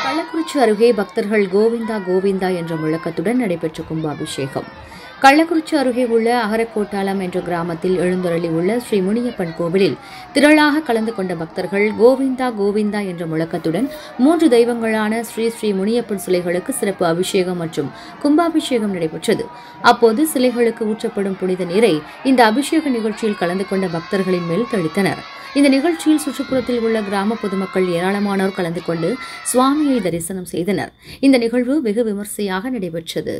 கள்ளக்குறிச்சி அருகே பக்தர்கள் கோவிந்தா கோவிந்தா என்ற முழக்கத்துடன் நடைபெற்ற கும்பாபிஷேகம். கள்ளக்குறிச்சி அருகே உள்ள அகரக்கோட்டாலம் என்ற கிராமத்தில் எழுந்தருளி உள்ள ஸ்ரீ முனியப்பன் கோவிலில் திரளாக கலந்து கொண்ட பக்தர்கள் கோவிந்தா கோவிந்தா என்ற முழக்கத்துடன் 3 தெய்வங்களான ஸ்ரீ ஸ்ரீ முனியப்பன் சிலைகளுக்கு சிறப்பு அபிஷேகம் மற்றும் கும்பாபிஷேகம் நடைபெற்றது. அப்போது சிலைகளுக்கு ஊற்றப்படும் புனித நீரை இந்த அபிஷேக நிகழ்ச்சியில் கலந்து கொண்ட பக்தர்களின் மேல் தெளித்தனர். இந்த நிகழ்ச்சியில் சுற்றுப்புறத்தில் உள்ள கிராம பொதுமக்கள் ஏராளமானோர் கலந்து கொண்டு சுவாமியை தரிசனம் செய்தனர். இந்த நிகழ்வு வெகு விமர்சையாக நடைபெற்றது.